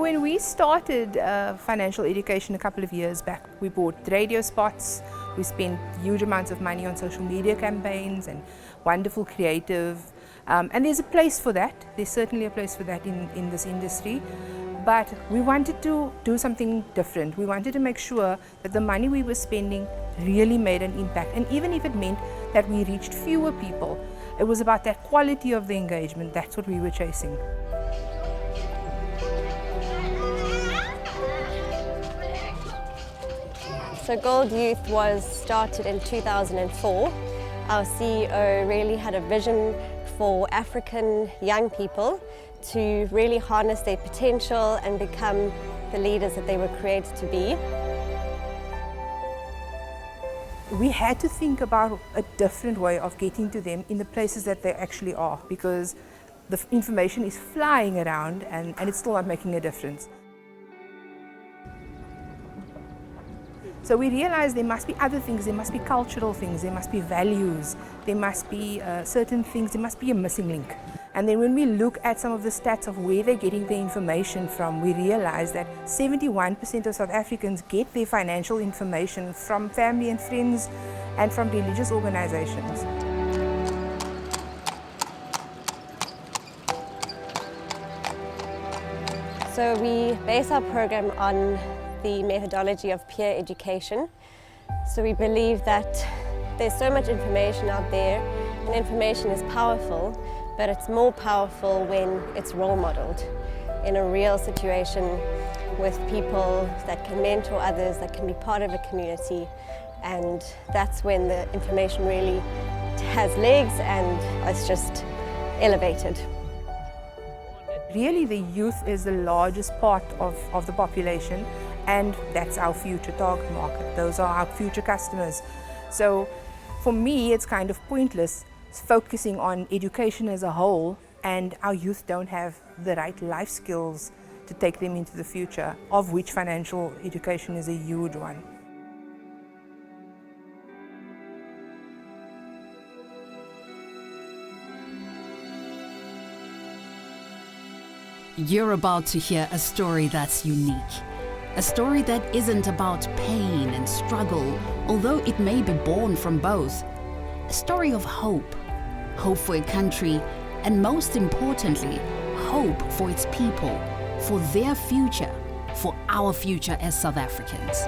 when we started financial education a couple of years back, we bought radio spots, we spent huge amounts of money on social media campaigns and wonderful creative, and there's a place for that. There's certainly a place for that in this industry. But we wanted to do something different. We wanted to make sure that the money we were spending really made an impact. And even if it meant that we reached fewer people, it was about that quality of the engagement. That's what we were chasing. So Gold Youth was started in 2004. Our CEO really had a vision for African young people to really harness their potential and become the leaders that they were created to be. We had to think about a different way of getting to them in the places that they actually are, because the information is flying around and it's still not making a difference. So we realized there must be other things, there must be cultural things, there must be values, there must be certain things, there must be a missing link. And then when we look at some of the stats of where they're getting their information from, we realize that 71% of South Africans get their financial information from family and friends and from religious organizations. So we base our program on the methodology of peer education. So we believe that there's so much information out there, and information is powerful, but it's more powerful when it's role modeled in a real situation with people that can mentor others, that can be part of a community, and that's when the information really has legs and it's just elevated. Really, the youth is the largest part of the population, and that's our future target market. Those are our future customers. So for me, it's kind of pointless focusing on education as a whole, and our youth don't have the right life skills to take them into the future, of which financial education is a huge one. You're about to hear a story that's unique. A story that isn't about pain and struggle, although it may be born from both. A story of hope. Hope for a country, and most importantly, hope for its people, for their future, for our future as South Africans.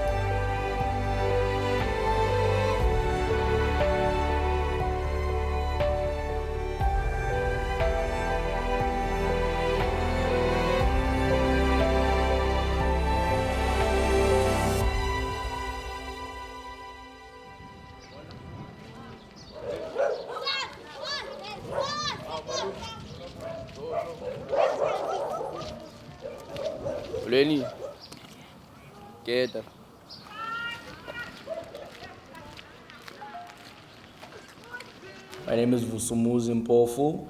Educator. My name is Mzansi.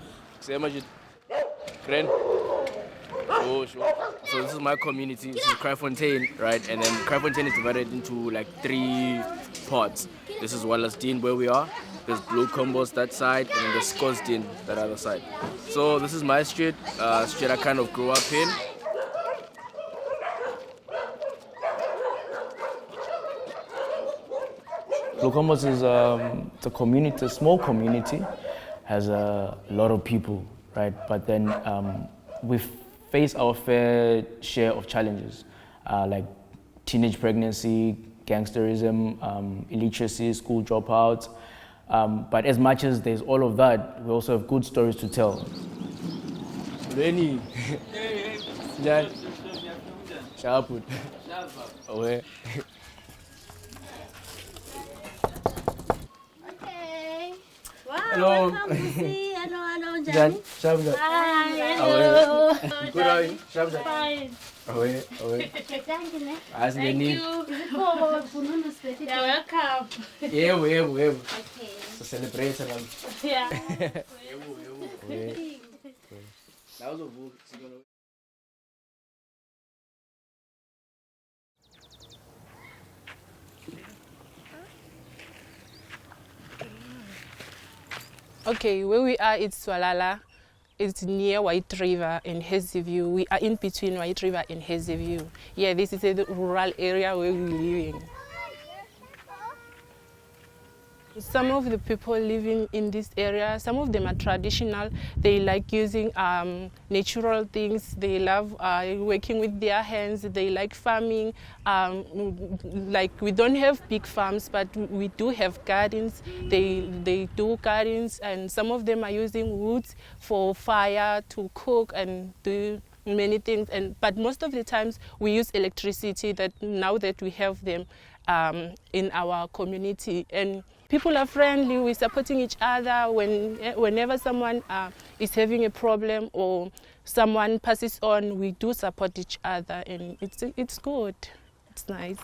Oh, sure. So this is my community. This is Kraaifontein, right? And then Kraaifontein is divided into like 3 parts. This is Wallasdene, where we are. There's Blue Combos that side, and then there's Scottsdene that other side. So this is my street. Street I kind of grew up in. Blue Combos is it's a community, a small community, has a lot of people, right? But then we face our fair share of challenges, like teenage pregnancy, gangsterism, illiteracy, school dropouts. But as much as there's all of that, we also have good stories to tell. Lenny. Sharpwood. Away. Hello. Hello, Jan. Shabda. Hi. Hello. Good, how are you? Shabda. Fine. Away. Thank you. You're welcome. Yeah. Okay. So celebrate. Yeah. That was a book. Okay, where we are, it's Swalala. It's near White River and Hazyview. We are in between White River and Hazyview. Yeah, this is a rural area where we're living. Some of the people living in this area, some of them are traditional. They like using natural things. They love working with their hands. They like farming. Like we don't have big farms, but we do have gardens. They do gardens, and some of them are using wood for fire to cook and do many things. But most of the times we use electricity. That now that we have them in our community. And people are friendly, we're supporting each other. Whenever someone is having a problem or someone passes on, we do support each other, and it's good. It's nice.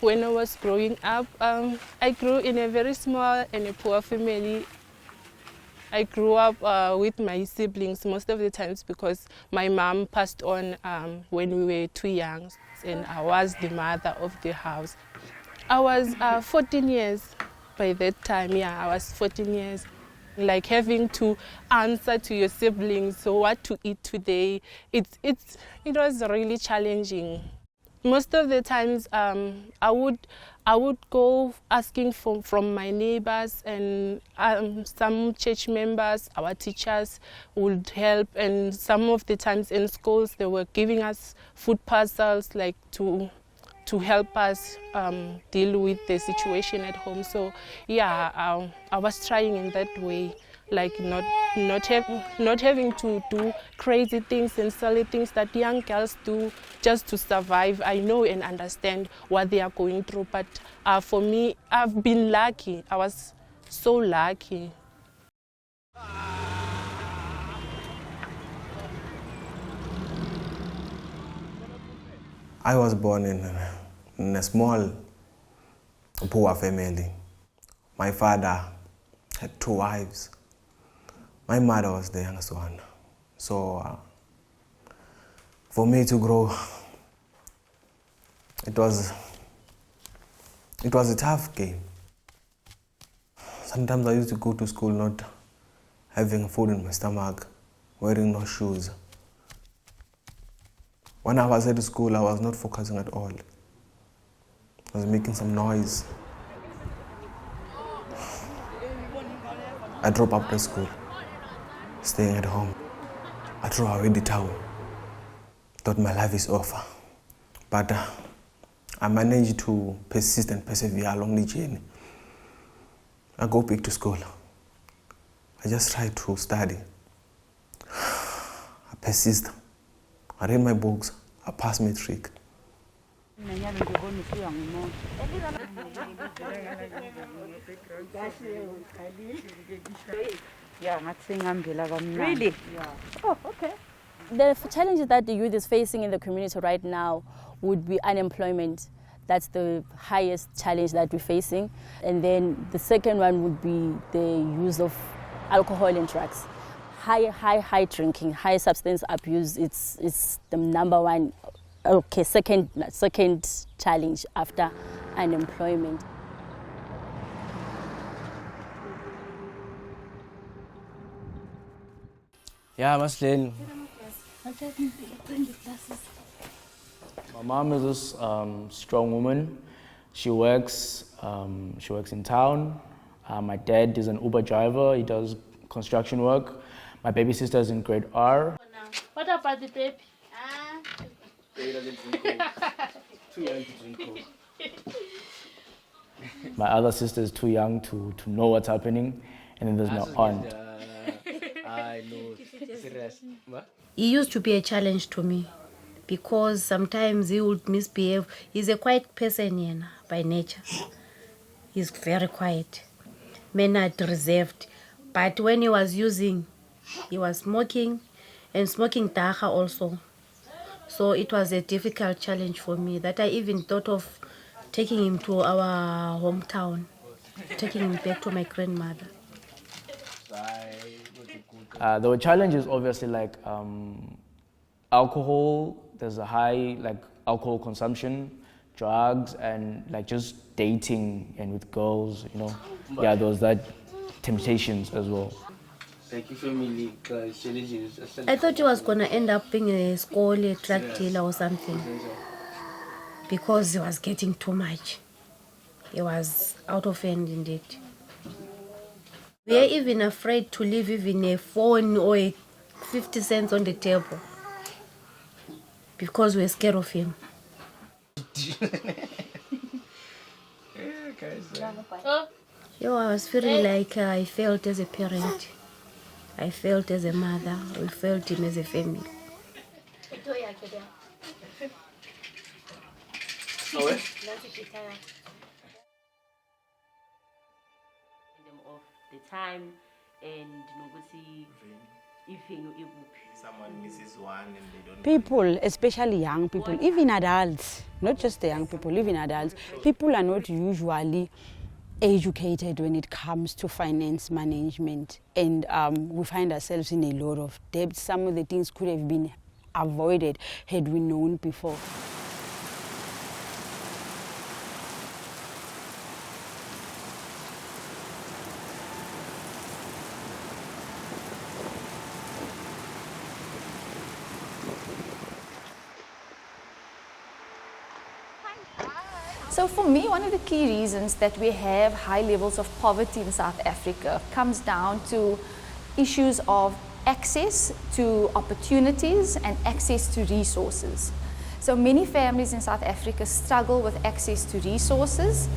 When I was growing up, I grew in a very small and a poor family. I grew up with my siblings most of the times because my mom passed on when we were too young, and I was the mother of the house. I was 14 years by that time. Yeah, I was 14 years. Like having to answer to your siblings, so what to eat today, it was really challenging. Most of the times I would go asking from my neighbors, and some church members, our teachers would help, and some of the times in schools they were giving us food parcels like to help us deal with the situation at home. So yeah, I was trying in that way, like not having to do crazy things and silly things that young girls do just to survive. I know and understand what they are going through, but for me, I've been lucky. I was so lucky. I was born in a small, poor family. My father had 2 wives. My mother was the youngest one. So for me to grow, it was a tough game. Sometimes I used to go to school not having food in my stomach, wearing no shoes. When I was at school, I was not focusing at all. I was making some noise. I dropped after school, staying at home. I threw away the towel. Thought my life is over. But I managed to persist and persevere along the journey. I go back to school. I just try to study. I persist. I read my books. I passed matric. Really? Yeah. Oh, okay. The challenges that the youth is facing in the community right now would be unemployment. That's the highest challenge that we're facing. And then the second one would be the use of alcohol and drugs. High drinking, high substance abuse, it's the number one, second challenge after unemployment. Yeah, Maslin. My mom is this strong woman. She works in town. My dad is an Uber driver. He does construction work. My baby sister is in grade R. What about the baby? Baby doesn't drink Coke. Too young to drink Coke. My other sister is too young to know what's happening, and then there's my aunt. I know. He used to be a challenge to me because sometimes he would misbehave. He's a quiet person by nature. He's very quiet, mannered, reserved. But when he was using, he was smoking and smoking dacha also. So it was a difficult challenge for me that I even thought of taking him to our hometown, taking him back to my grandmother. There were challenges, obviously, like alcohol. There's a high alcohol consumption. drugs and like just dating and with girls, you know. Yeah, there was that temptations as well. I thought he was going to end up being a school, a drug dealer or something, because he was getting too much. He was out of hand indeed. We are even afraid to leave even a phone or a 50 cents on the table because we're scared of him. Yo, I was feeling like I failed as a parent. I felt as a mother. We felt him as a family. The time and someone misses one and they don't. People, especially young people, even adults, not just the young people, even adults, people are not usually educated when it comes to finance management, and we find ourselves in a lot of debt. Some of the things could have been avoided had we known before. So for me, one of the key reasons that we have high levels of poverty in South Africa comes down to issues of access to opportunities and access to resources. So many families in South Africa struggle with access to resources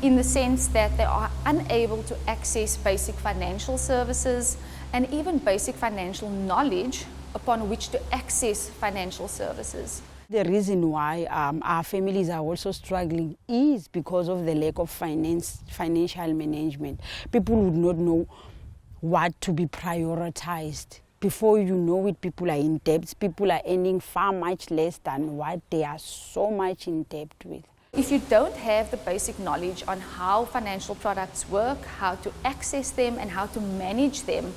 in the sense that they are unable to access basic financial services and even basic financial knowledge upon which to access financial services. The reason why our families are also struggling is because of the lack of financial management. People would not know what to be prioritized. Before you know it, people are in debt. People are earning far much less than what they are so much in debt with. If you don't have the basic knowledge on how financial products work, how to access them and how to manage them,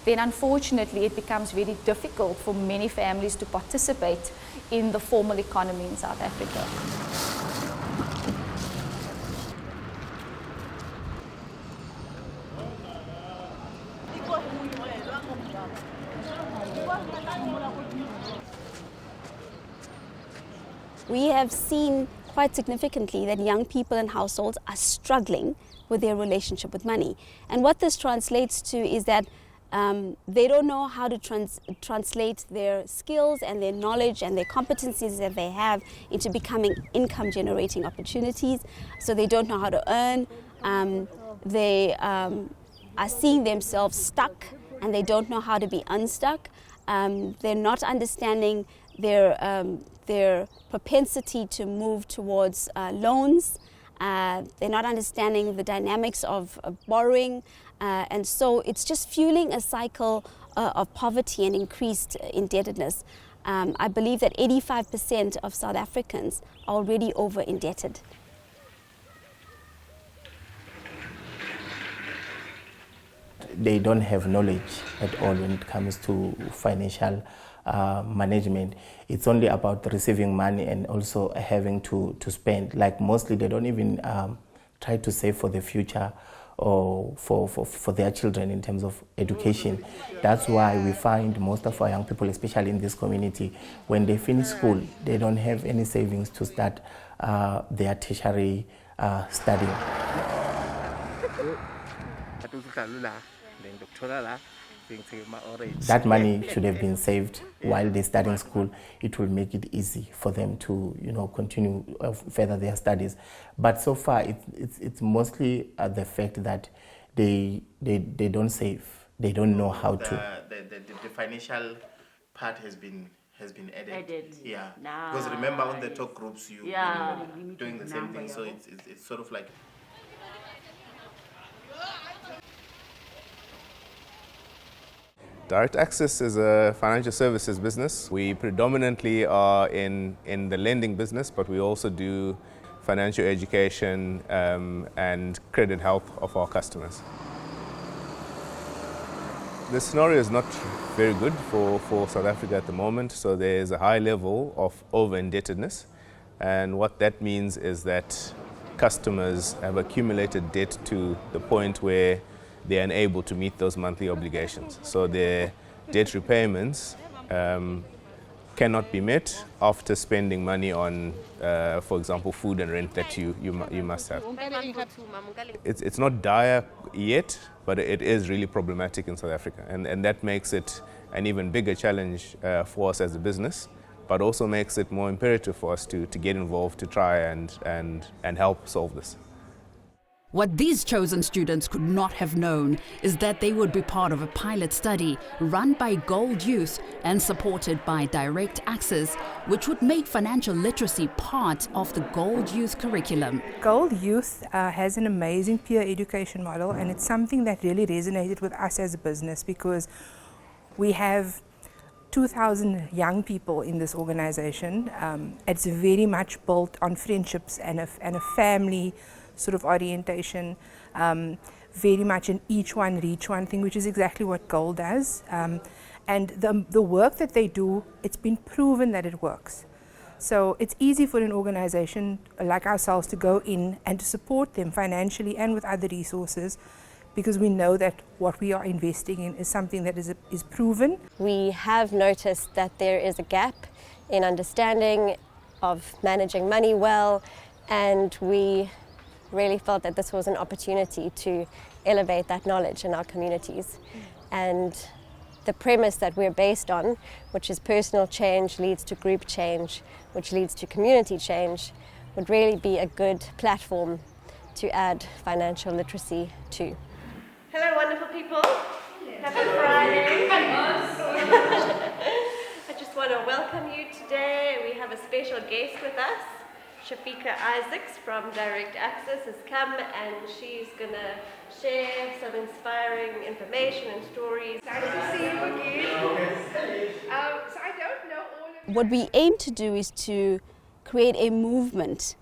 then unfortunately it becomes very difficult for many families to participate in the formal economy in South Africa. We have seen quite significantly that young people and households are struggling with their relationship with money. And what this translates to is that they don't know how to translate their skills and their knowledge and their competencies that they have into becoming income generating opportunities. So they don't know how to earn. They are seeing themselves stuck and they don't know how to be unstuck. They're not understanding their propensity to move towards loans. They're not understanding the dynamics of borrowing. And so it's just fueling a cycle of poverty and increased indebtedness. I believe that 85% of South Africans are already over-indebted. They don't have knowledge at all when it comes to financial management. It's only about receiving money and also having to spend. Like mostly they don't even try to save for the future or for their children in terms of education. That's why we find most of our young people, especially in this community, when they finish school, they don't have any savings to start their tertiary studying. That money should have been saved while they're studying school. It will make it easy for them to, continue further their studies. But so far, it's mostly the fact that they don't save. They don't know how to. The financial part has been added. Yeah. Nice. Because remember on the talk groups you doing the same thing. So it's sort of like. DirectAxis is a financial services business. We predominantly are in the lending business, but we also do financial education and credit help of our customers. The scenario is not very good for South Africa at the moment, so there is a high level of over-indebtedness. And what that means is that customers have accumulated debt to the point where they're unable to meet those monthly obligations. So their debt repayments cannot be met after spending money on, for example, food and rent that you must have. It's not dire yet, but it is really problematic in South Africa, and that makes it an even bigger challenge for us as a business, but also makes it more imperative for us to get involved, to try and help solve this. What these chosen students could not have known is that they would be part of a pilot study run by Gold Youth and supported by DirectAxis, which would make financial literacy part of the Gold Youth curriculum. Gold Youth has an amazing peer education model, and it's something that really resonated with us as a business because we have 2,000 young people in this organization. It's very much built on friendships and a family sort of orientation, very much an each one reach one thing, which is exactly what Gold does. And the work that they do, it's been proven that it works. So it's easy for an organization like ourselves to go in and to support them financially and with other resources, because we know that what we are investing in is something that is proven. We have noticed that there is a gap in understanding of managing money well, and we really felt that this was an opportunity to elevate that knowledge in our communities. And the premise that we're based on, which is personal change leads to group change, which leads to community change, would really be a good platform to add financial literacy to. Hello, wonderful people. Happy Friday. I just want to welcome you today. We have a special guest with us. Shafika Isaacs from DirectAxis has come, and she's going to share some inspiring information and stories. Nice to see you again. So I don't know all of What we aim to do is to create a movement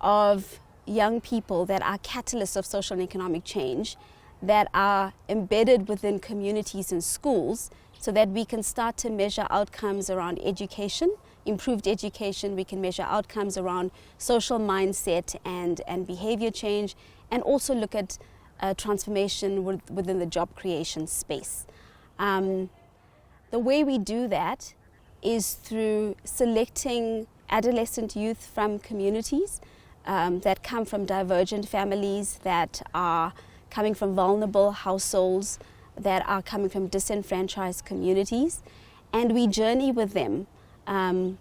of young people that are catalysts of social and economic change, that are embedded within communities and schools, so that we can start to measure outcomes around education, improved education. We can measure outcomes around social mindset and behavior change, and also look at transformation within the job creation space. The way we do that is through selecting adolescent youth from communities that come from divergent families, that are coming from vulnerable households, that are coming from disenfranchised communities, and we journey with them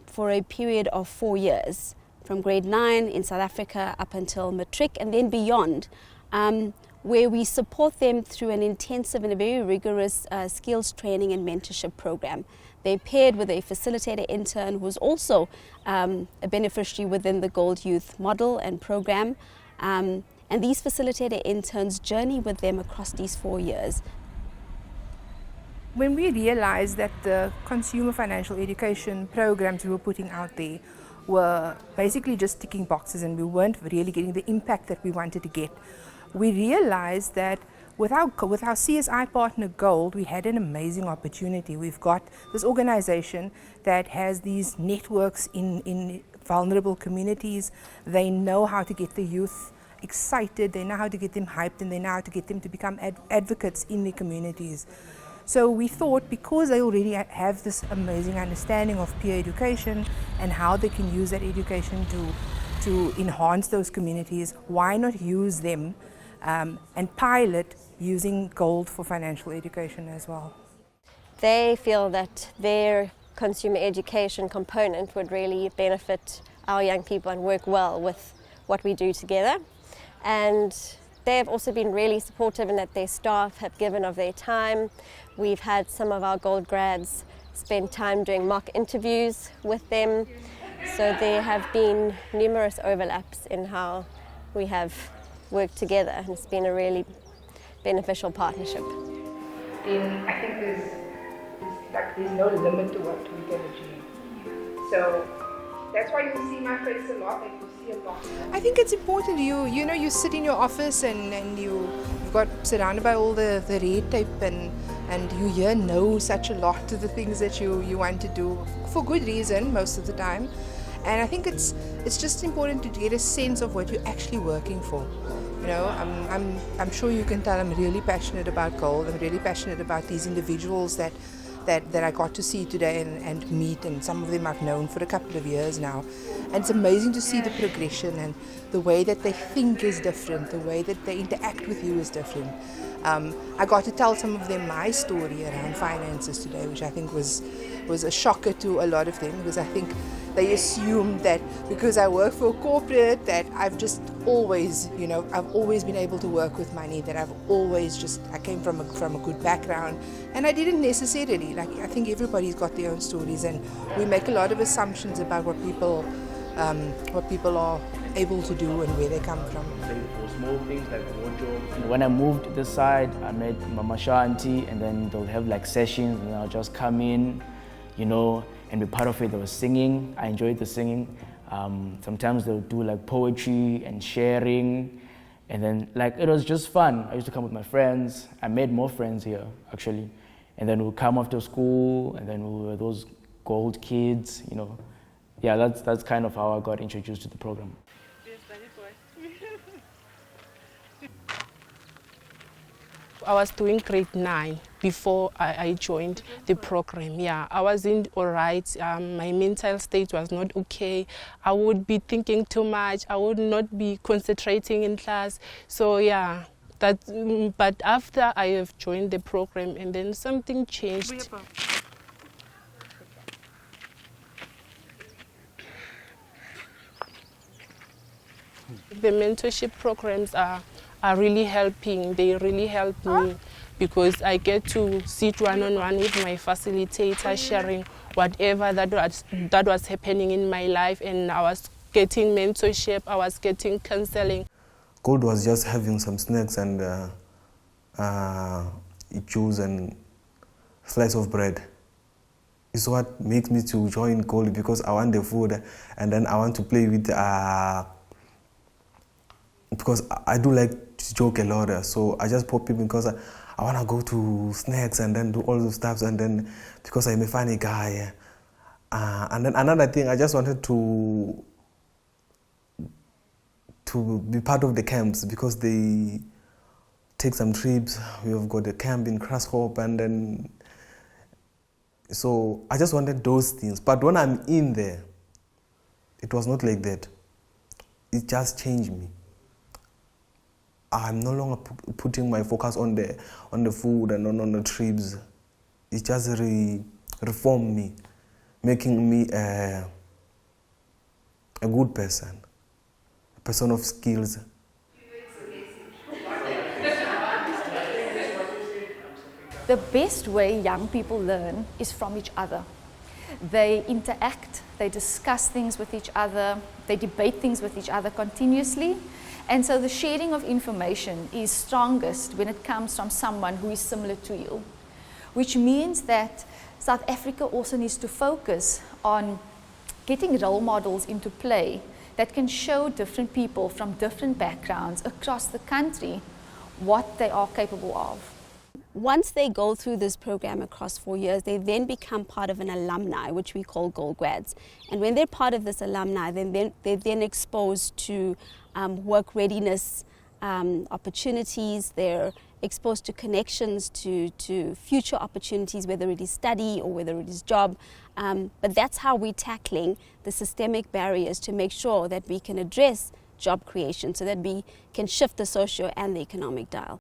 for a period of 4 years, from grade 9 in South Africa up until matric and then beyond, where we support them through an intensive and a very rigorous skills training and mentorship program. They're paired with a facilitator intern who's also a beneficiary within the Gold Youth model and program. And these facilitator interns journey with them across these 4 years. When we realized that the consumer financial education programs we were putting out there were basically just ticking boxes and we weren't really getting the impact that we wanted to get, we realized that with our CSI partner Gold, we had an amazing opportunity. We've got this organization that has these networks in vulnerable communities. They know how to get the youth excited, they know how to get them hyped, and they know how to get them to become advocates in their communities. So we thought, because they already have this amazing understanding of peer education and how they can use that education to enhance those communities, why not use them and pilot using Gold for financial education as well. They feel that their consumer education component would really benefit our young people and work well with what we do together. And they have also been really supportive in that their staff have given of their time. We've had some of our Gold grads spend time doing mock interviews with them. So there have been numerous overlaps in how we have worked together, and it's been a really beneficial partnership. I think there's no limit to what we can achieve. So that's why you see my face a lot, and you see a lot. I think it's important. You know, you sit in your office and you've got surrounded by all the red tape, and you hear no such a lot to the things that you want to do for good reason most of the time. And I think it's just important to get a sense of what you're actually working for. You know, I'm sure you can tell I'm really passionate about gold. I'm really passionate about these individuals that I got to see today and meet, and some of them I've known for a couple of years now. And it's amazing to see the progression, and the way that they think is different, the way that they interact with you is different. I got to tell some of them my story around finances today, which I think was a shocker to a lot of them, because I think they assume that because I work for a corporate that I've just always, you know, I've always been able to work with money, that I came from a good background, and I didn't necessarily. Like, I think everybody's got their own stories, and we make a lot of assumptions about what people are able to do and where they come from. For small things like wardrobe. And when I moved this side, I met Mama Shanti, and then they'll have like sessions, and I'll just come in, you know, and be part of it. There was singing. I enjoyed the singing. Sometimes they'll do like poetry and sharing, and then like it was just fun. I used to come with my friends. I made more friends here actually, and then we'll come after school, and then we were those gold kids, you know. Yeah, that's kind of how I got introduced to the program. I was doing grade 9 before I joined the program. Yeah, I wasn't all right. My mental state was not okay. I would be thinking too much. I would not be concentrating in class. So yeah, but after I have joined the program, and then something changed. The mentorship programs are really helping. They really help me, because I get to sit one-on-one with my facilitator, sharing whatever that was happening in my life, and I was getting mentorship, I was getting counseling. Gold was just having some snacks and juice and slice of bread. It's what makes me to join Gold, because I want the food, and then I want to play with because I do like to joke a lot, so I just pop in because I want to go to snacks and then do all those stuff, and then because I'm a funny guy. And then another thing, I just wanted to be part of the camps, because they take some trips. We have got a camp in Grasshopper, and then so I just wanted those things. But when I'm in there, it was not like that. It just changed me. I'm no longer putting my focus on the food and on the trips. It just reformed me, making me a good person, a person of skills. The best way young people learn is from each other. They interact, they discuss things with each other, they debate things with each other continuously. And so the sharing of information is strongest when it comes from someone who is similar to you, which means that South Africa also needs to focus on getting role models into play that can show different people from different backgrounds across the country what they are capable of. Once they go through this program across 4 years, they then become part of an alumni, which we call Gold Grads. And when they're part of this alumni, they're then exposed to work readiness opportunities. They're exposed to connections to future opportunities, whether it is study or whether it is job. But that's how we're tackling the systemic barriers to make sure that we can address job creation, so that we can shift the socio and the economic dial.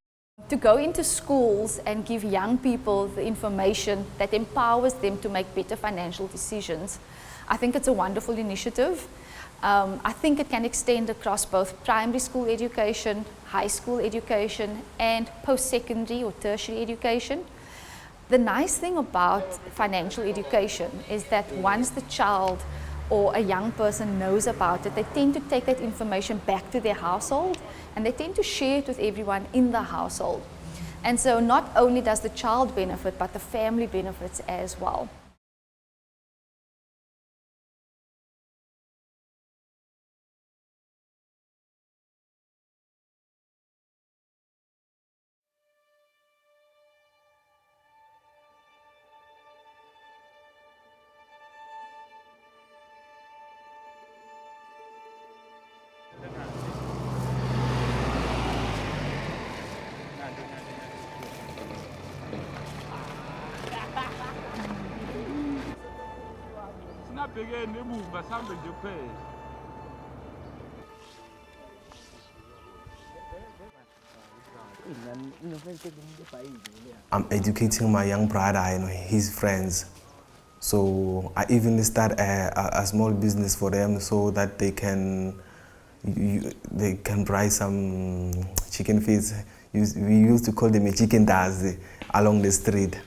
To go into schools and give young people the information that empowers them to make better financial decisions, I think it's a wonderful initiative. I think it can extend across both primary school education, high school education, and post-secondary or tertiary education. The nice thing about financial education is that once the child or a young person knows about it, they tend to take that information back to their household, and they tend to share it with everyone in the household. And so not only does the child benefit, but the family benefits as well. I'm educating my young brother and his friends. So I even start a small business for them so that they can buy some chicken feet. We used to call them a chicken dazi along the street.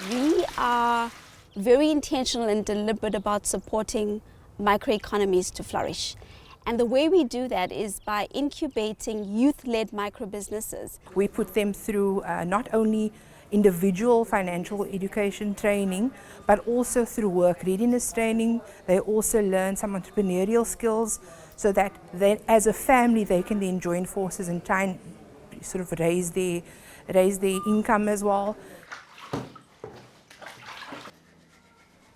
We are very intentional and deliberate about supporting microeconomies to flourish. And the way we do that is by incubating youth-led micro-businesses. We put them through not only individual financial education training, but also through work readiness training. They also learn some entrepreneurial skills so that then as a family they can then join forces and try and sort of raise their income as well.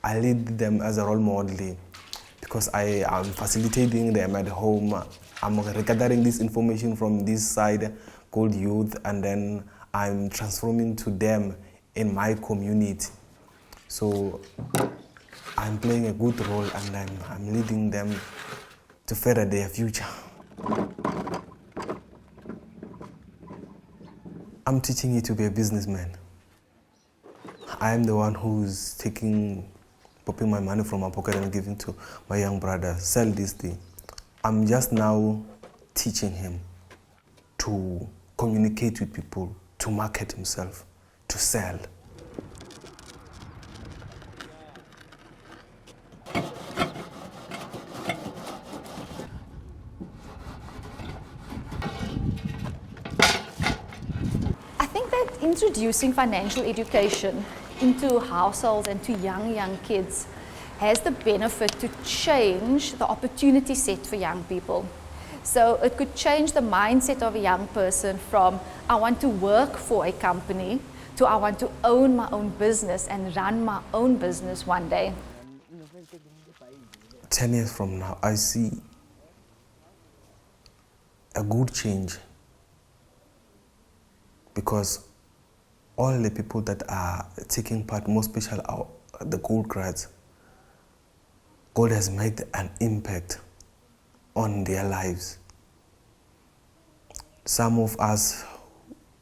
I lead them as a role model because I am facilitating them at home. I'm gathering this information from this side called youth, and then I'm transforming to them in my community. So I'm playing a good role, and I'm leading them to further their future. I'm teaching you to be a businessman. I'm the one who's popping my money from my pocket and giving to my young brother, sell this thing. I'm just now teaching him to communicate with people, to market himself, to sell. I think that introducing financial education into households and to young kids has the benefit to change the opportunity set for young people. So it could change the mindset of a young person from I want to work for a company to I want to own my own business and run my own business one day. 10 years from now, I see a good change because all the people that are taking part, more especially the gold grads, gold has made an impact on their lives. Some of us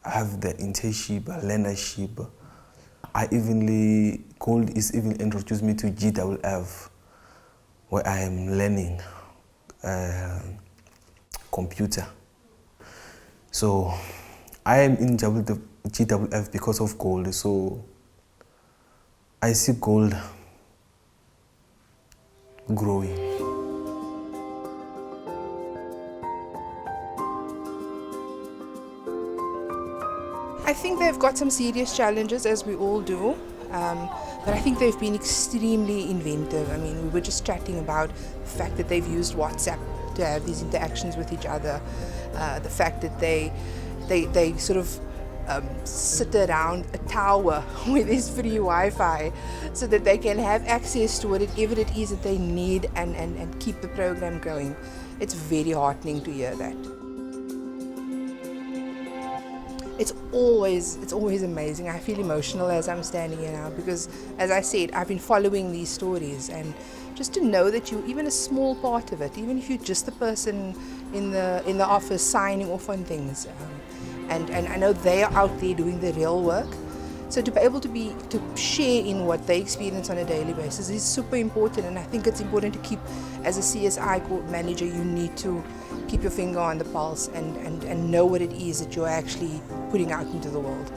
have the internship, learnership. Gold is even introduced me to GWF, where I am learning computer. So I am in GWF because of gold, so I see gold growing. I think they've got some serious challenges, as we all do, but I think they've been extremely inventive. I mean, we were just chatting about the fact that they've used WhatsApp to have these interactions with each other, the fact that they sort of sit around a tower where there's free Wi-Fi so that they can have access to whatever it is that they need and keep the program going. It's very heartening to hear that. It's always amazing. I feel emotional as I'm standing here now because, as I said, I've been following these stories, and just to know that you're even a small part of it, even if you're just the person in the office signing off on things, and I know they are out there doing the real work. So to be able to share in what they experience on a daily basis is super important, and I think it's important to keep, as a CSI manager, you need to keep your finger on the pulse and know what it is that you're actually putting out into the world.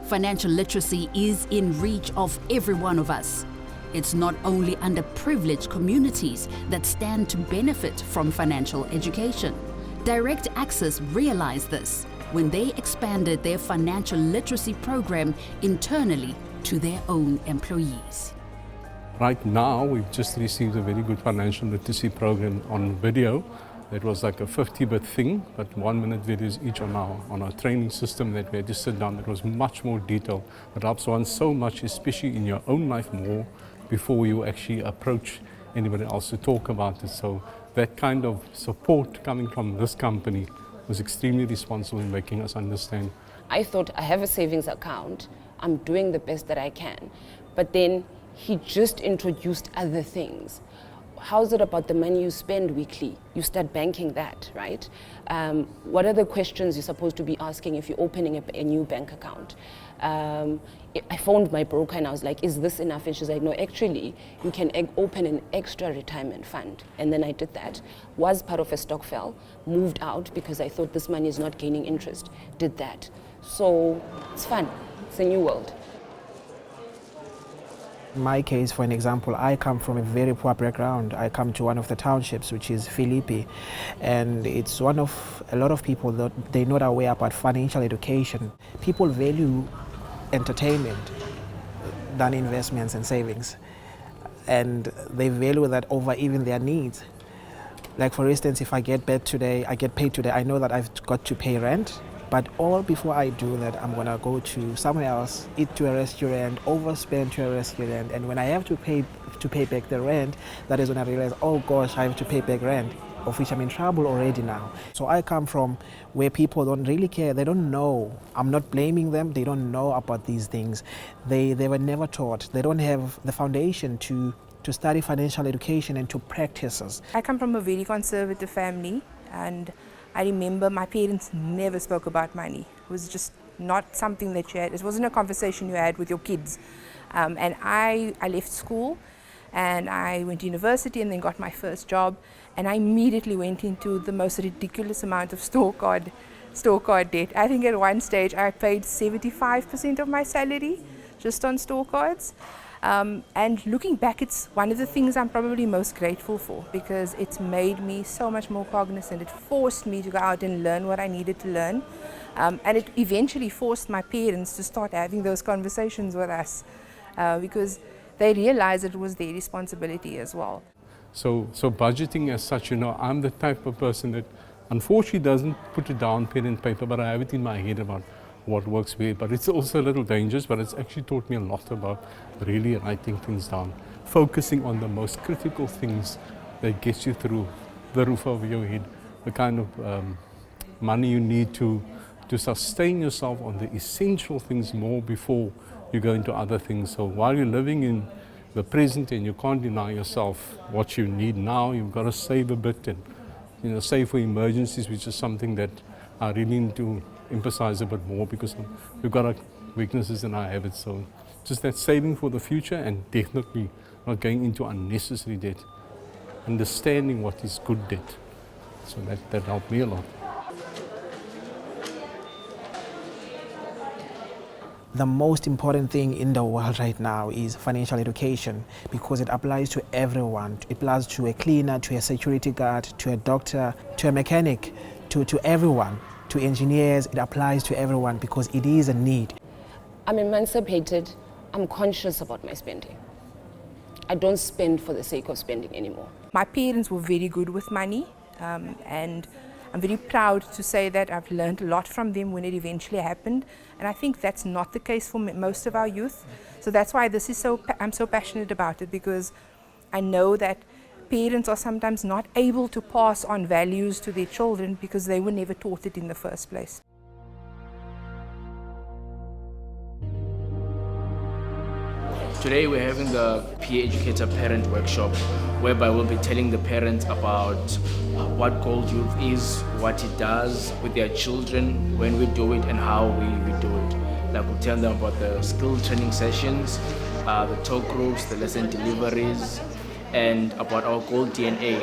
Financial literacy is in reach of every one of us. It's not only underprivileged communities that stand to benefit from financial education. DirectAxis realized this when they expanded their financial literacy program internally to their own employees. Right now, we've just received a very good financial literacy program on video. It was like a 50-bit thing, but 1-minute videos each on our training system that we had to sit down. It was much more detailed. It helps one so much, especially in your own life more, before you actually approach anybody else to talk about it. So that kind of support coming from this company was extremely responsible in making us understand. I thought, I have a savings account, I'm doing the best that I can. But then he just introduced other things. How's it about the money you spend weekly? You start banking that, right? What are the questions you're supposed to be asking if you're opening a new bank account? I phoned my broker and I was like, is this enough? And she's like, no, actually, you can open an extra retirement fund. And then I did that. Was part of a stokvel, moved out because I thought this money is not gaining interest, did that. So it's fun, it's a new world. In my case, for an example, I come from a very poor background. I come to one of the townships, which is Philippi, and it's one of a lot of people that they're not aware about financial education. People value entertainment than investments and savings, and they value that over even their needs. Like for instance, if I get paid today, I know that I've got to pay rent. But all before I do that, I'm gonna go to somewhere else, eat to a restaurant, overspend to a restaurant, and when I have to pay back the rent, that is when I realize, oh gosh, I have to pay back rent, of which I'm in trouble already now. So I come from where people don't really care, they don't know. I'm not blaming them, they don't know about these things. They were never taught, they don't have the foundation to study financial education and to practice it. I come from a very conservative family, and I remember my parents never spoke about money. It was just not something that you had. It wasn't a conversation you had with your kids. And I left school and I went to university and then got my first job, and I immediately went into the most ridiculous amount of store card debt. I think at one stage I paid 75% of my salary just on store cards. And looking back, it's one of the things I'm probably most grateful for, because it's made me so much more cognizant. It forced me to go out and learn what I needed to learn. And it eventually forced my parents to start having those conversations with us, because they realized it was their responsibility as well. So budgeting as such, I'm the type of person that unfortunately doesn't put it down pen and paper, but I have it in my head about what works where. But it's also a little dangerous, but it's actually taught me a lot about really writing things down, focusing on the most critical things that gets you through the roof over your head, the kind of money you need to sustain yourself on the essential things more before you go into other things. So while you're living in the present and you can't deny yourself what you need now, you've got to save a bit and save for emergencies, which is something that I really need to emphasize a bit more, because we've got our weaknesses and our habits. So just that saving for the future, and definitely not going into unnecessary debt, understanding what is good debt. So that helped me a lot. The most important thing in the world right now is financial education, because it applies to everyone. It applies to a cleaner, to a security guard, to a doctor, to a mechanic, to everyone, to engineers. It applies to everyone because it is a need. I'm emancipated. I'm conscious about my spending. I don't spend for the sake of spending anymore. My parents were very good with money, and I'm very proud to say that I've learned a lot from them when it eventually happened, and I think that's not the case for most of our youth. So that's why I'm so passionate about it, because I know that parents are sometimes not able to pass on values to their children because they were never taught it in the first place. Today we're having the Peer Educator Parent Workshop, whereby we'll be telling the parents about what Gold Youth is, what it does with their children, when we do it and how we do it. Like we'll tell them about the skill training sessions, the talk groups, the lesson deliveries, and about our Gold DNA.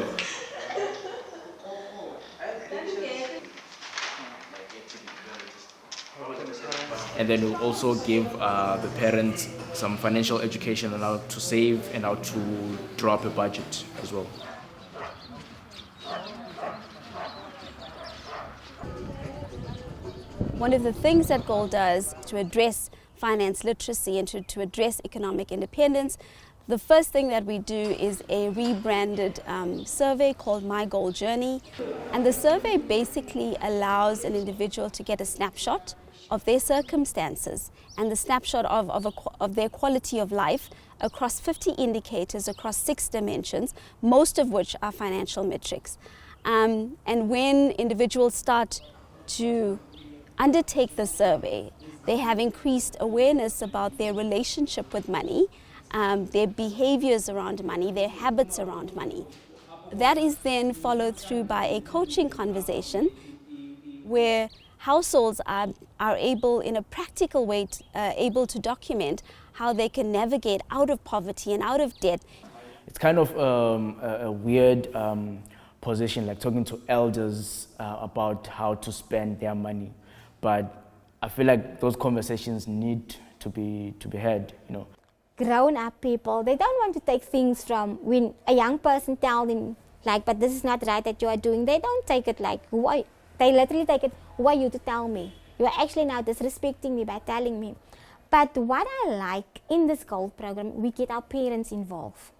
And then we'll also give the parents some financial education on how to save and how to draw up a budget as well. One of the things that Gold does to address finance literacy and to address economic independence, The first thing that we do is a rebranded survey called My Goal Journey. And the survey basically allows an individual to get a snapshot of their circumstances and the snapshot of their quality of life across 50 indicators across 6 dimensions, most of which are financial metrics. And when individuals start to undertake the survey, they have increased awareness about their relationship with money, their behaviors around money, their habits around money. That is then followed through by a coaching conversation where households are able, in a practical way, able to document how they can navigate out of poverty and out of debt. It's kind of a weird position, like talking to elders about how to spend their money. But I feel like those conversations need to be had, you know. Grown-up people, they don't want to take things from when a young person tells them, like, but this is not right that you are doing. They don't take it like, they literally take it, who are you to tell me? You are actually now disrespecting me by telling me. But what I like in this gold program, we get our parents involved.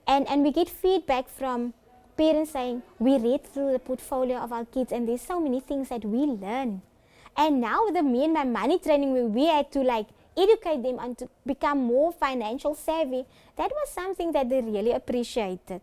And we get feedback from parents saying, we read through the portfolio of our kids and there's so many things that we learn. And now with the Me and My Money training, where we had to like educate them and to become more financial savvy, that was something that they really appreciated.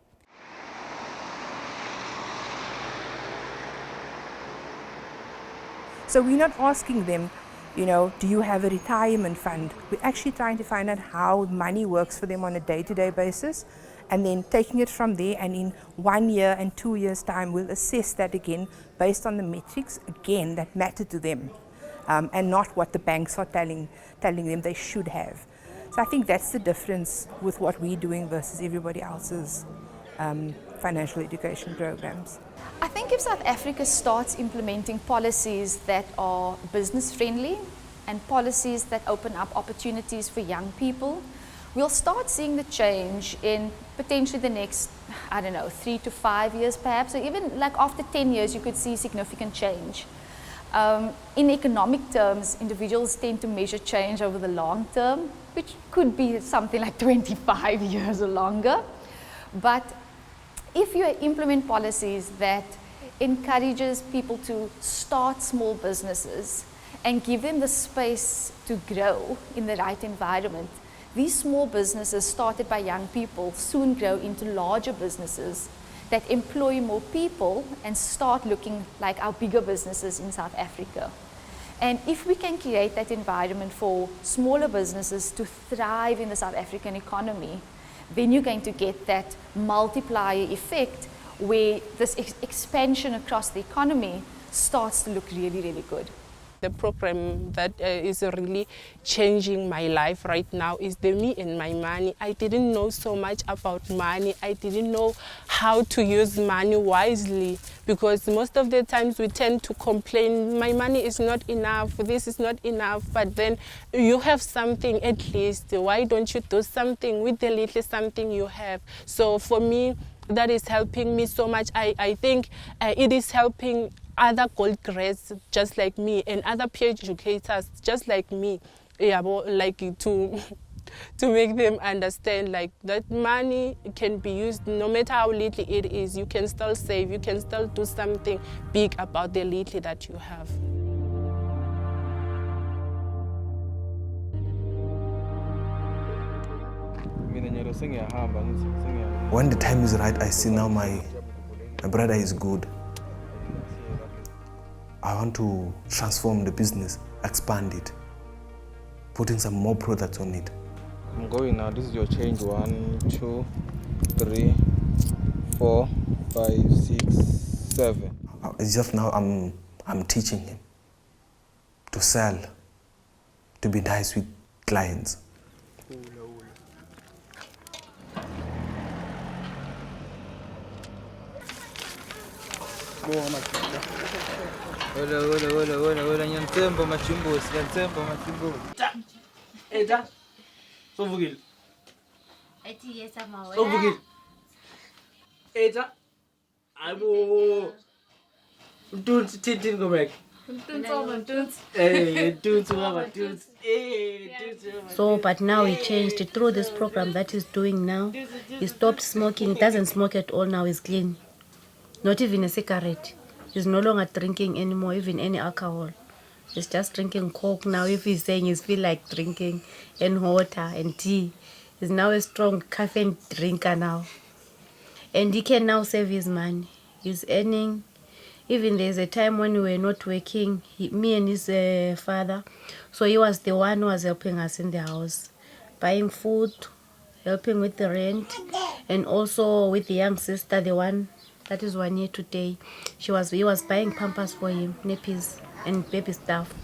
So we're not asking them, you know, do you have a retirement fund? We're actually trying to find out how money works for them on a day-to-day basis, and then taking it from there, and in 1 year and 2 years' time, we'll assess that again based on the metrics, again, that matter to them, and not what the banks are telling them they should have. So I think that's the difference with what we're doing versus everybody else's financial education programs. I think if South Africa starts implementing policies that are business friendly and policies that open up opportunities for young people, we'll start seeing the change in potentially the next, 3 to 5 years perhaps, or even like after 10 years you could see significant change. In economic terms, individuals tend to measure change over the long term, which could be something like 25 years or longer. But if you implement policies that encourages people to start small businesses and give them the space to grow in the right environment, these small businesses started by young people soon grow into larger businesses that employ more people and start looking like our bigger businesses in South Africa. And if we can create that environment for smaller businesses to thrive in the South African economy, then you're going to get that multiplier effect where this expansion across the economy starts to look really, really good. The program that is really changing my life right now is the Me and My Money. I didn't know so much about money. I didn't know how to use money wisely, because most of the times we tend to complain, my money is not enough, this is not enough, but then you have something at least. Why don't you do something with the little something you have? So for me, that is helping me so much. I think it is helping other gold grads just like me and other peer educators just like me, like to make them understand like that money can be used no matter how little it is. You can still save, you can still do something big about the little that you have. When the time is right, I see now my brother is good. I want to transform the business, expand it, putting some more products on it. I'm going now. This is your change. 1, 2, 3, 4, 5, 6, 7. It's just now I'm teaching him to sell, to be nice with clients. Hola, nyantembo machimbuzi. Eta. Sovukile. Ethi yes ama wena. Sovukile. Eta. Abo. Don't titini go back. So, but now he changed through this program that he's doing now. He stopped smoking. He doesn't smoke at all now. He's clean. Not even a cigarette. He's no longer drinking anymore, even any alcohol. He's just drinking Coke now. If he's saying he feels like drinking and water and tea, he's now a strong caffeine drinker now. And he can now save his money. He's earning. Even there's a time when we were not working, me and his father, so he was the one who was helping us in the house, buying food, helping with the rent, and also with the young sister, the one that is 1 year today. He was buying pampers for him, nappies and baby stuff.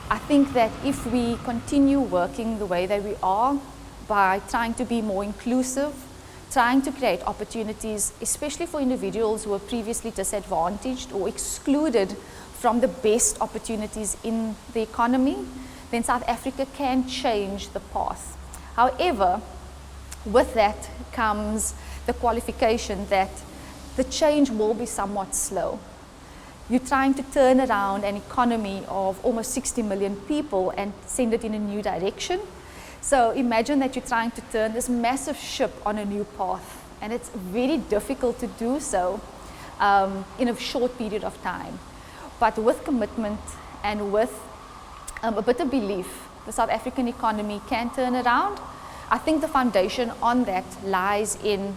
I think that if we continue working the way that we are, by trying to be more inclusive, trying to create opportunities, especially for individuals who were previously disadvantaged or excluded from the best opportunities in the economy, then South Africa can change the path. However, with that comes the qualification that the change will be somewhat slow. You're trying to turn around an economy of almost 60 million people and send it in a new direction. So imagine that you're trying to turn this massive ship on a new path, and it's very difficult to do so in a short period of time. But with commitment and with a bit of belief, the South African economy can turn around. I think the foundation on that lies in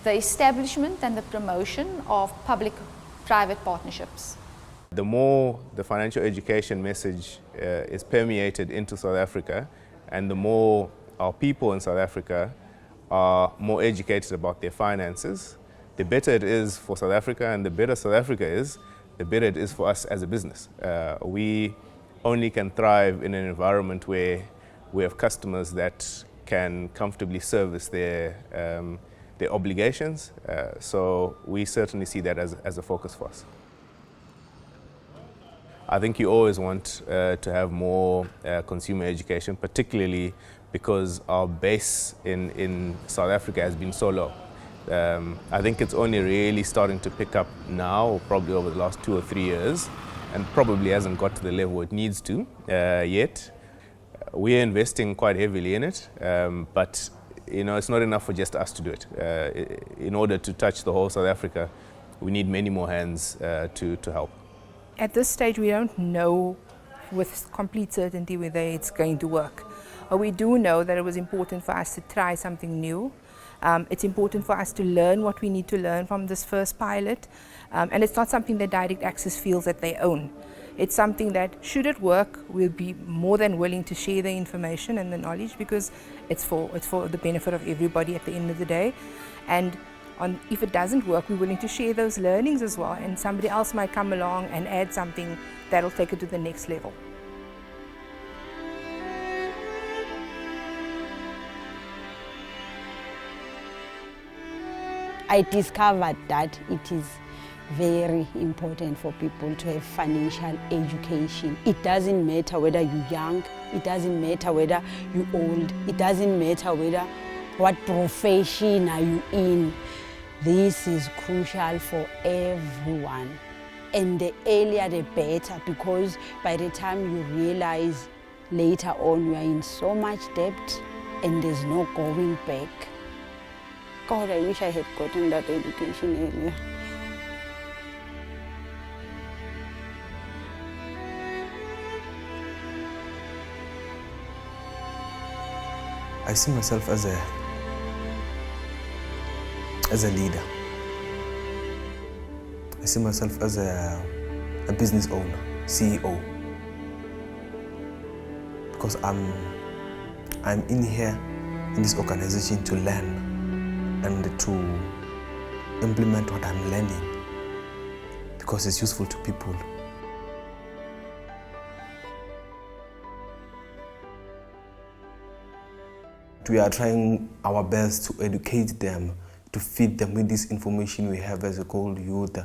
the establishment and the promotion of public-private partnerships. The more the financial education message is permeated into South Africa, and the more our people in South Africa are more educated about their finances, the better it is for South Africa, and the better South Africa is, the better it is for us as a business. We only can thrive in an environment where we have customers that can comfortably service their obligations. So we certainly see that as a focus for us. I think you always want to have more consumer education, particularly because our base in South Africa has been so low. I think it's only really starting to pick up now, or probably over the last 2 or 3 years, and probably hasn't got to the level it needs to yet. We're investing quite heavily in it, but it's not enough for just us to do it. In order to touch the whole South Africa, we need many more hands to help. At this stage, we don't know with complete certainty whether it's going to work. But we do know that it was important for us to try something new. It's important for us to learn what we need to learn from this first pilot. And it's not something that DirectAxis feels that they own. It's something that, should it work, we'll be more than willing to share the information and the knowledge, because it's for the benefit of everybody at the end of the day. And if it doesn't work, we're willing to share those learnings as well, and somebody else might come along and add something that'll take it to the next level. I discovered that it is very important for people to have financial education. It doesn't matter whether you're young, it doesn't matter whether you're old, it doesn't matter what profession are you in. This is crucial for everyone. And the earlier the better, because by the time you realize later on you are in so much debt and there's no going back. God, I wish I had gotten that education earlier. I see myself as a leader. I see myself as a business owner, CEO. Because I'm in here in this organization to learn and to implement what I'm learning, because it's useful to people. We are trying our best to educate them, to feed them with this information we have as a gold youth.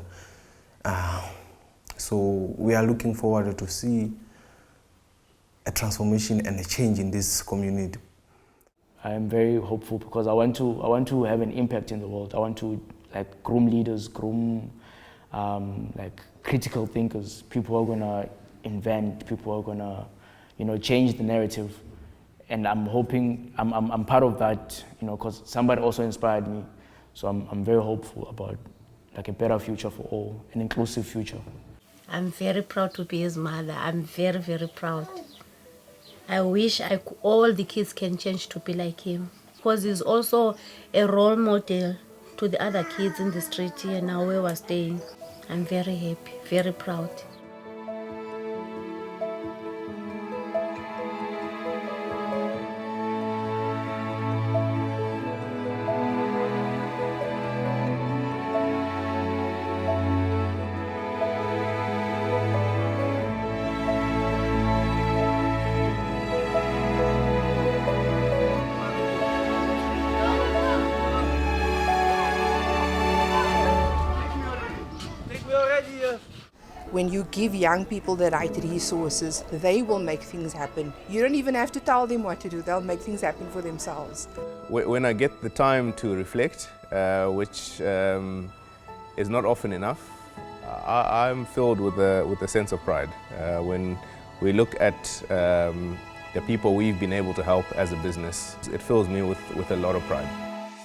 So we are looking forward to see a transformation and a change in this community. I am very hopeful because I want to have an impact in the world. I want to groom leaders, groom like critical thinkers, people who are gonna invent, people who are gonna, you know, change the narrative. And I'm hoping, I'm part of that, you know, because somebody also inspired me. So I'm very hopeful about like a better future for all, an inclusive future. I'm very proud to be his mother. I'm very, very proud. I wish all the kids can change to be like him, because he's also a role model to the other kids in the street here now where we're staying. I'm very happy, very proud. When you give young people the right resources, they will make things happen. You don't even have to tell them what to do, they'll make things happen for themselves. When I get the time to reflect, which is not often enough, I'm filled with a sense of pride. When we look at the people we've been able to help as a business, it fills me with a lot of pride.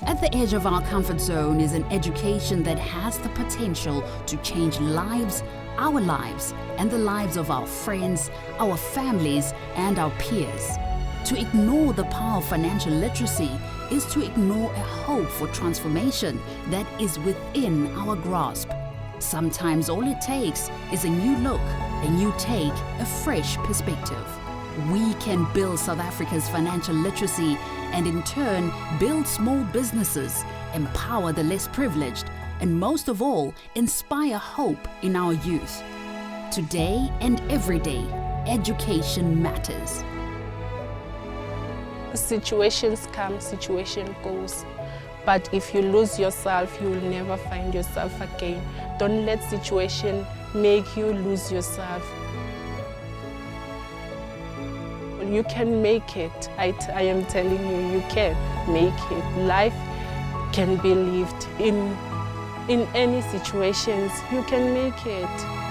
At the edge of our comfort zone is an education that has the potential to change lives, our lives, and the lives of our friends, our families, and our peers. To ignore the power of financial literacy is to ignore a hope for transformation that is within our grasp. Sometimes all it takes is a new look, a new take, a fresh perspective. We can build South Africa's financial literacy and in turn build small businesses, empower the less privileged, and most of all, inspire hope in our youth. Today and every day, education matters. Situations come, situation goes. But if you lose yourself, you will never find yourself again. Don't let situation make you lose yourself. You can make it. I am telling you, you can make it. Life can be lived in any situations. You can make it.